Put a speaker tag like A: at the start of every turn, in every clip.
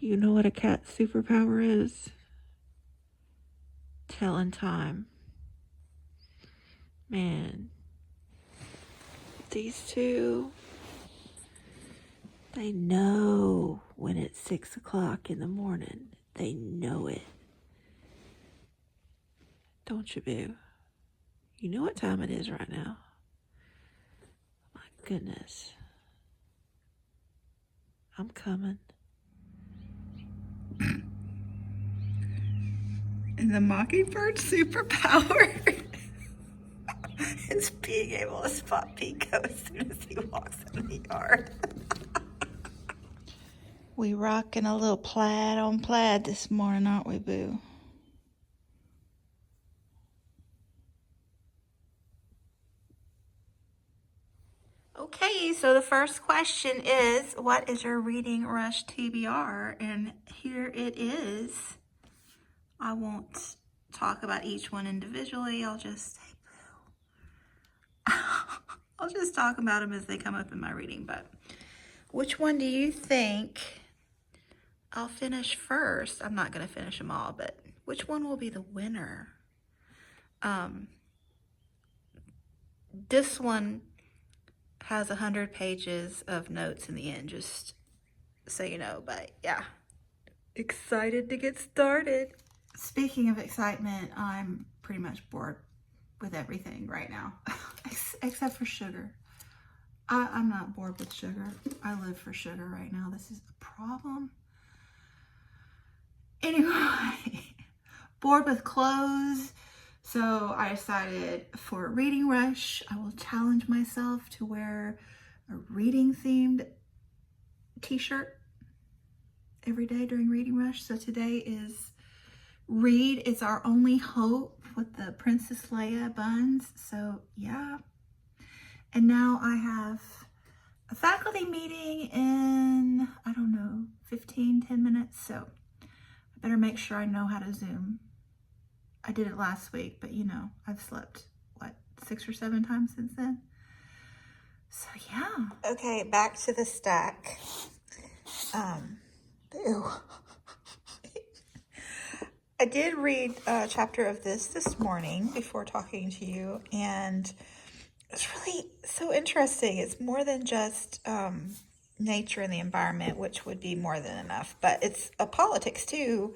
A: Do you know what a cat's superpower is? Telling time. Man, these two, they know when it's 6 o'clock in the morning. They know it. Don't you, boo? You know what time it is right now. My goodness. I'm coming. And the Mockingbird superpower is being able to spot Pico as soon as he walks in the yard. We rocking a little plaid on plaid this morning, aren't we, boo? Okay, so the first question is, what is your reading rush TBR? And here it is. I won't talk about each one individually. I'll just talk about them as they come up in my reading. But which one do you think I'll finish first? I'm not going to finish them all, but which one will be the winner? This one has 100 pages of notes in the end, just so you know. But yeah, excited to get started. Speaking of excitement, I'm pretty much bored with everything right now, except for sugar. I'm not bored with sugar. I live for sugar right now. This is a problem. Anyway, bored with clothes. So I decided for a reading rush, I will challenge myself to wear a reading themed t-shirt every day during reading rush. So today is Read It's Our Only Hope with the Princess Leia buns. So yeah. And now I have a faculty meeting in, I don't know, 10 minutes. So I better make sure I know how to Zoom. I did it last week, but you know, I've slept, what, 6 or 7 times since then? So yeah. Okay, back to the stack. Ew. I did read a chapter of this morning before talking to you, and it's really so interesting. It's more than just nature and the environment, which would be more than enough, but it's a politics too.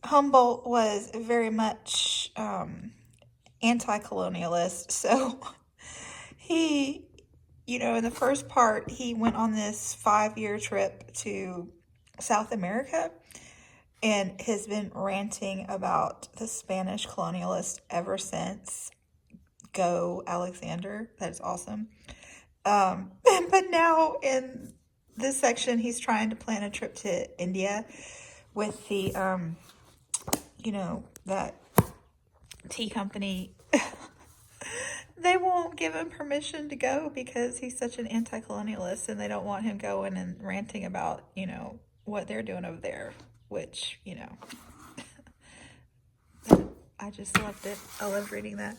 A: Humboldt was very much anti-colonialist, so he, you know, in the first part, he went on this 5-year trip to South America and has been ranting about the Spanish colonialists ever since. Go, Alexander. That is awesome. But now in this section, he's trying to plan a trip to India with the, you know, that tea company. They won't give him permission to go because he's such an anti-colonialist, and they don't want him going and ranting about, you know, what they're doing over there, which, you know, I just loved it. I love reading that.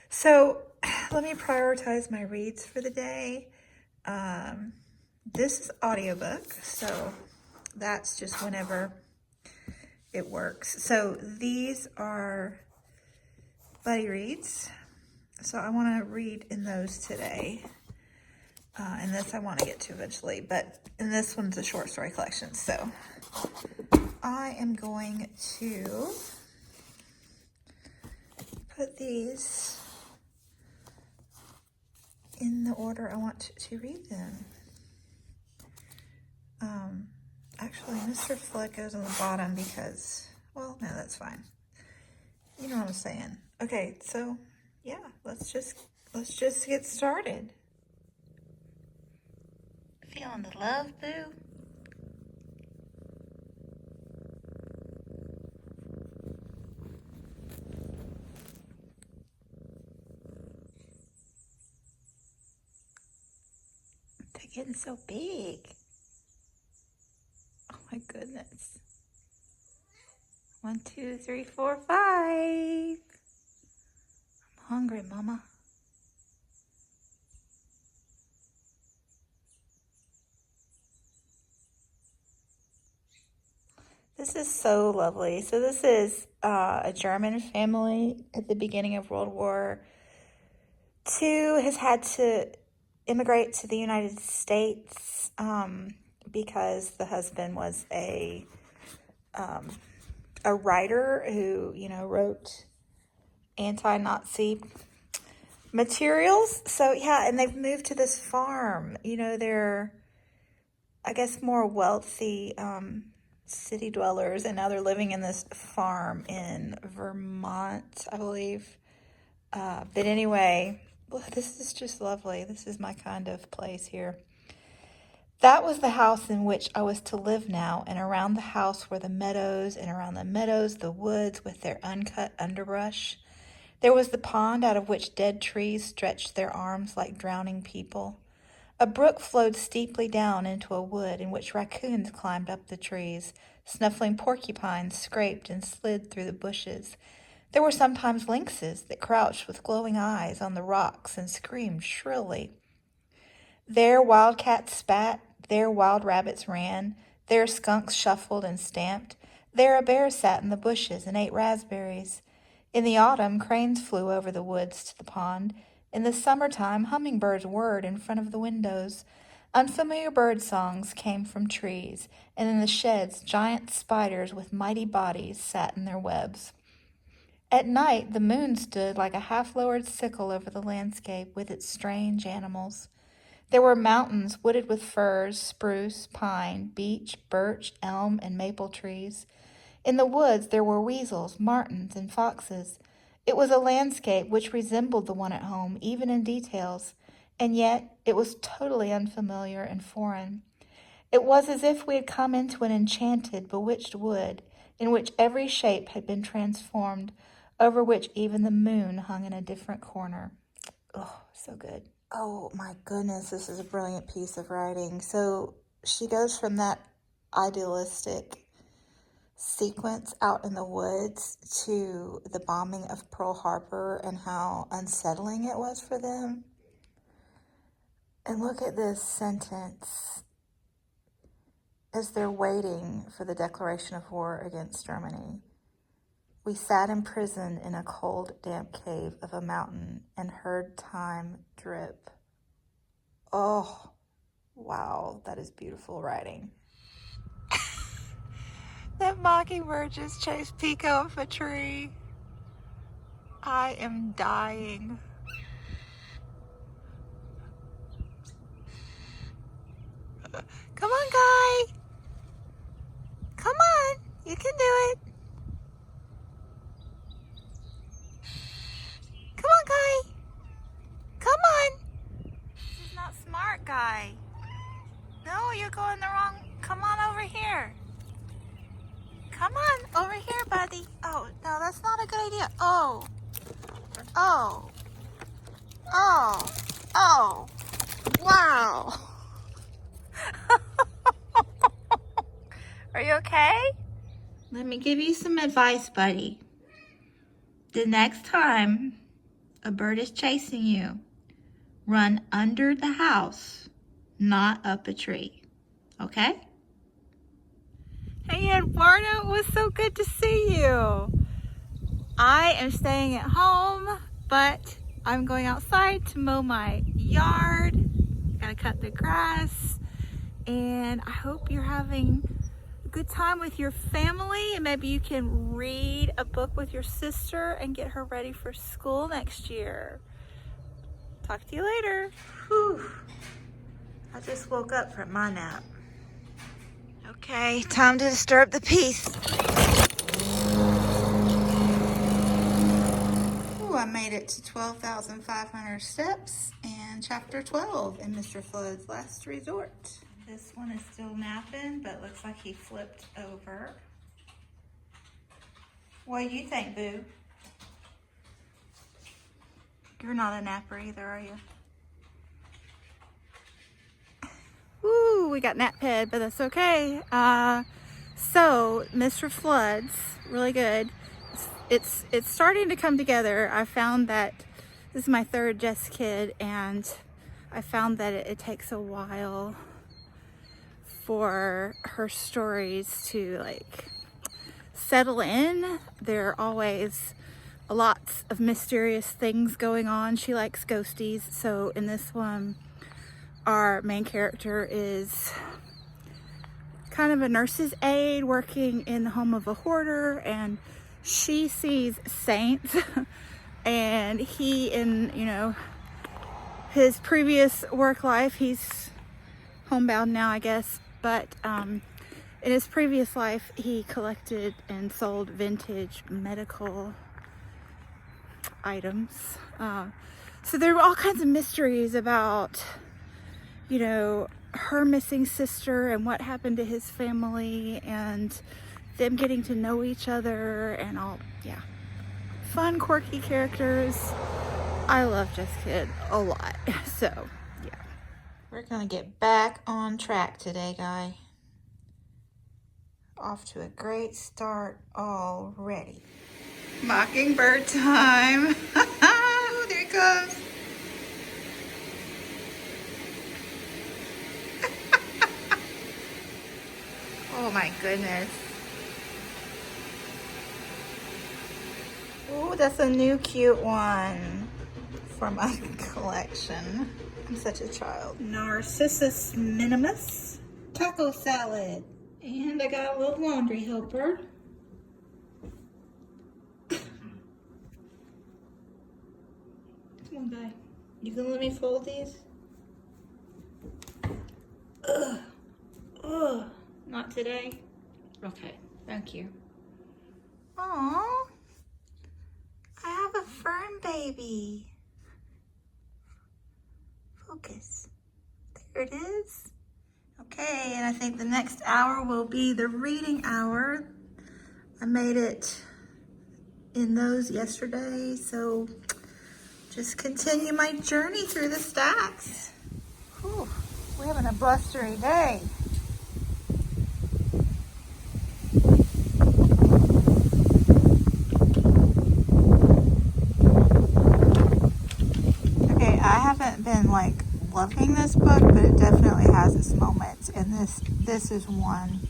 A: So let me prioritize my reads for the day. This is audiobook, so that's just whenever it works. So these are buddy reads. So I want to read in those today. And this I want to get to eventually, but and this one's a short story collection. So I am going to put these in the order I want to read them. Actually, Mr. Flood goes on the bottom because, well, no, that's fine. You know what I'm saying. Okay, so yeah, let's just get started. Feeling the love, boo? They're getting so big. Oh my goodness. 1, 2, 3, 4, 5. I'm hungry, Mama. This is so lovely. So this is a German family at the beginning of World War II has had to immigrate to the United States because the husband was a writer who, wrote anti-Nazi materials. So yeah, and they've moved to this farm. They're, I guess, more wealthy city dwellers, and now they're living in this farm in Vermont, I believe. But anyway, this is just lovely. This is my kind of place here. That was the house in which I was to live now, and around the house were the meadows, and around the meadows the woods with their uncut underbrush. There was the pond out of which dead trees stretched their arms like drowning people. A brook flowed steeply down into a wood in which raccoons climbed up the trees. Snuffling porcupines scraped and slid through the bushes. There were sometimes lynxes that crouched with glowing eyes on the rocks and screamed shrilly. There wildcats spat, there wild rabbits ran, there skunks shuffled and stamped, there a bear sat in the bushes and ate raspberries. In the autumn, cranes flew over the woods to the pond. In the summertime, hummingbirds whirred in front of the windows. Unfamiliar bird songs came from trees, and in the sheds, giant spiders with mighty bodies sat in their webs. At night, the moon stood like a half-lowered sickle over the landscape with its strange animals. There were mountains wooded with firs, spruce, pine, beech, birch, elm, and maple trees. In the woods there were weasels, martens, and foxes. It was a landscape which resembled the one at home, even in details, and yet it was totally unfamiliar and foreign. It was as if we had come into an enchanted, bewitched wood, in which every shape had been transformed, over which even the moon hung in a different corner. Oh, so good. Oh my goodness, this is a brilliant piece of writing. So she goes from that idealistic sequence out in the woods to the bombing of Pearl Harbor and how unsettling it was for them. And look at this sentence as they're waiting for the declaration of war against Germany. We sat imprisoned in a cold, damp cave of a mountain and heard time drip. Oh, wow, that is beautiful writing. That mockingbird just chased Pico off a tree. I am dying. Come on, Guy. Come on, you can do it. Come on, Guy. Come on. This is not smart, Guy. No, you're going the wrong. Come on over here. Come on over here, buddy. Oh, no, that's not a good idea. Oh. Oh. Oh. Oh. Wow. Are you okay? Let me give you some advice, buddy. The next time a bird is chasing you, run under the house, not up a tree. Okay? Hey, Eduardo, it was so good to see you. I am staying at home, but I'm going outside to mow my yard. Gotta cut the grass. And I hope you're having a good time with your family, and maybe you can read a book with your sister and get her ready for school next year. Talk to you later. Whew. I just woke up from my nap. Okay, time to disturb the peace. Ooh, I made it to 12,500 steps and chapter 12 in Mr. Flood's Last Resort. This one is still napping, but looks like he flipped over. What do you think, Boo? You're not a napper either, are you? Woo, we got nap head, but that's okay. So Mr. Flood's really good. It's starting to come together. I found that this is my third Jess kid, and I found that it takes a while for her stories to settle in. There are always lots of mysterious things going on. She likes ghosties. So in this one, our main character is kind of a nurse's aide working in the home of a hoarder, and she sees saints and he, in, you know, his previous work life, he's homebound now, I guess, but in his previous life he collected and sold vintage medical items. So there were all kinds of mysteries about, you know, her missing sister and what happened to his family and them getting to know each other and all. Yeah, fun, quirky characters. I love Just Kid a lot. So yeah, we're gonna get back on track today, guy. Off to a great start already. Mockingbird time. There it goes. Oh my goodness. Oh, that's a new cute one for my collection. I'm such a child. Narcissus minimus. Taco salad. And I got a little laundry helper. Come on, guy. You gonna let me fold these? Ugh. Ugh. Not today? Okay, thank you. Aww. I have a fern baby. Focus. There it is. Okay, and I think the next hour will be the reading hour. I made it in those yesterday, so just continue my journey through the stacks. Whew, we're having a blustery day. Okay, I haven't been like loving this book, but it definitely has its moments, and this is one.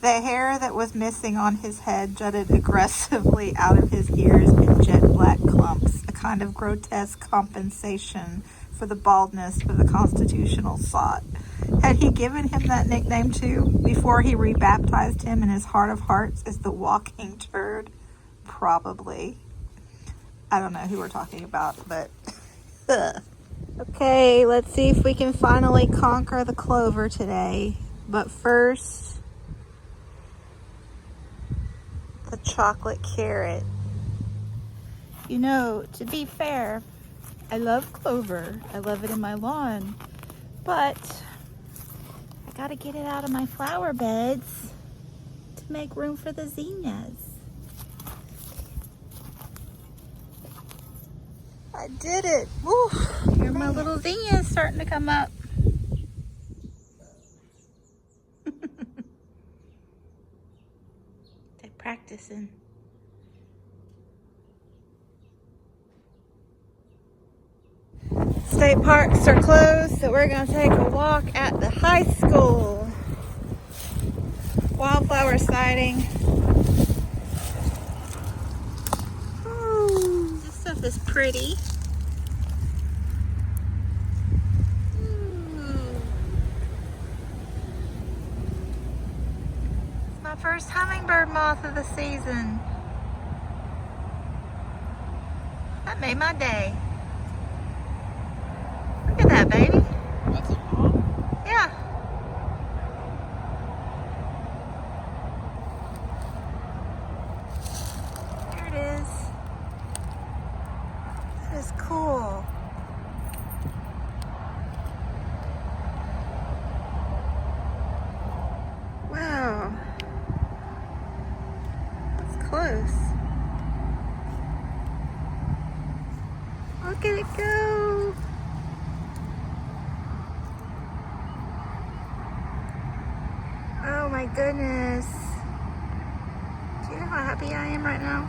A: The hair that was missing on his head jutted aggressively out of his ears in jet black clumps, a kind of grotesque compensation for the baldness that the Constitutional sought. Had he given him that nickname too, before he rebaptized him in his heart of hearts as the walking turd? Probably. I don't know who we're talking about, but... Okay, let's see if we can finally conquer the clover today. But first, the chocolate carrot. You know, to be fair, I love clover. I love it in my lawn. But I gotta get it out of my flower beds to make room for the zinnias. I did it. Woo. Here my little zinnias starting to come up. They're practicing. State parks are closed, so we're gonna take a walk at the high school. Wildflower sighting. Ooh, this stuff is pretty. My first hummingbird moth of the season. That made my day. Look at that, baby.
B: That's a moth?
A: Yeah. There it is. That is cool. Wow. Close. Look at it go. Oh my goodness. Do you know how happy I am right now?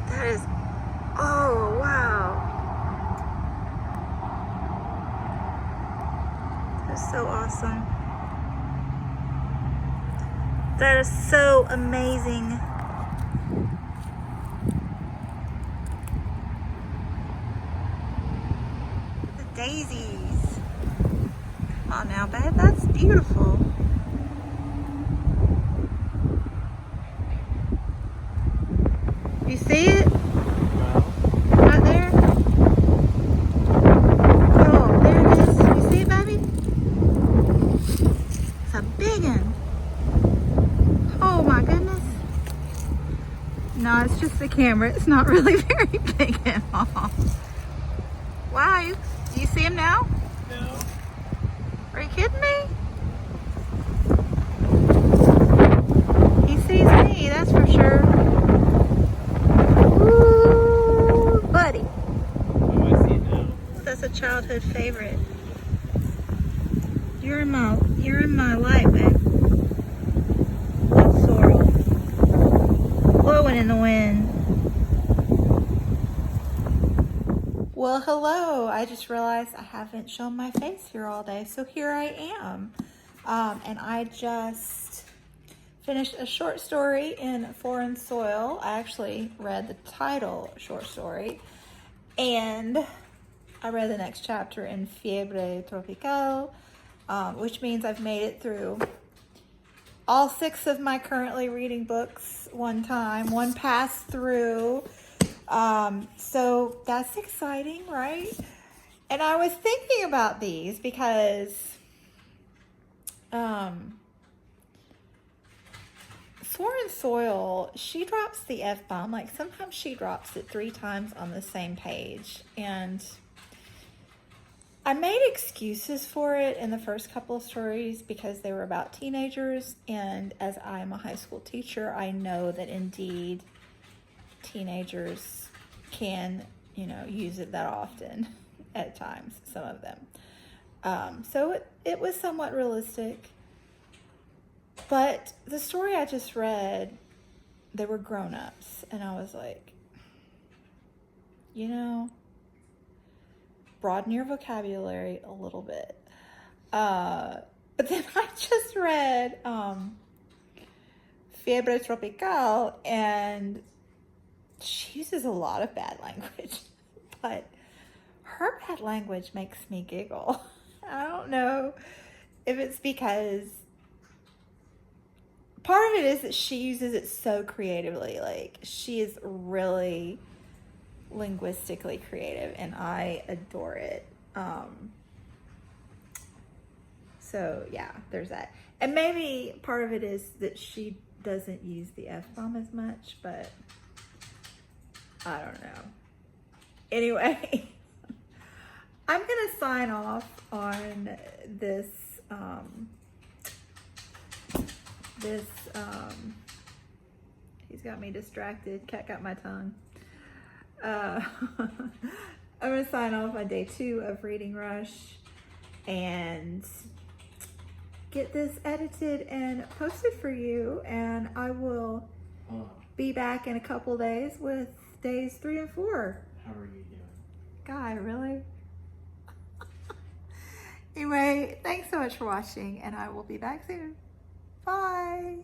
A: That is, oh wow. That is so awesome. That is so amazing. The daisies. Come on now, babe. That's beautiful. You see it? Right there? Oh, there it is. You see it, baby? It's a big one. Oh my goodness. No, it's just the camera. It's not really very big at all. Wow, do you see him now?
B: No.
A: Are you kidding me? He sees me, that's for sure. Ooh, buddy.
B: Oh, I see it now.
A: That's a childhood favorite. You're in my light, babe. That's sorrel. Blowing in the wind. Well, hello. I just realized I haven't shown my face here all day, so here I am. And I just finished a short story in Foreign Soil. I actually read the title short story, and I read the next chapter in Fiebre Tropical, which means I've made it through all 6 of my currently reading books one pass through. So that's exciting, right? And I was thinking about these because Foreign Soil, she drops the F-bomb. Like sometimes she drops it 3 times on the same page. And I made excuses for it in the first couple of stories because they were about teenagers. And as I am a high school teacher, I know that indeed teenagers can, use it that often at times, some of them. So it was somewhat realistic. But the story I just read, they were grown-ups. And I was like, broaden your vocabulary a little bit. But then I just read Fiebre Tropical, and she uses a lot of bad language. But her bad language makes me giggle. I don't know if it's because part of it is that she uses it so creatively. Like, she is really linguistically creative, and I adore it. So yeah, there's that. And maybe part of it is that she doesn't use the F-bomb as much, but I don't know. Anyway, I'm gonna sign off on this he's got me distracted. Cat got my tongue. I'm gonna sign off on day 2 of Reading Rush and get this edited and posted for you, and I will be back in a couple days with days 3 and 4.
B: How are you doing?
A: Guy, really? Anyway, thanks so much for watching, and I will be back soon. Bye.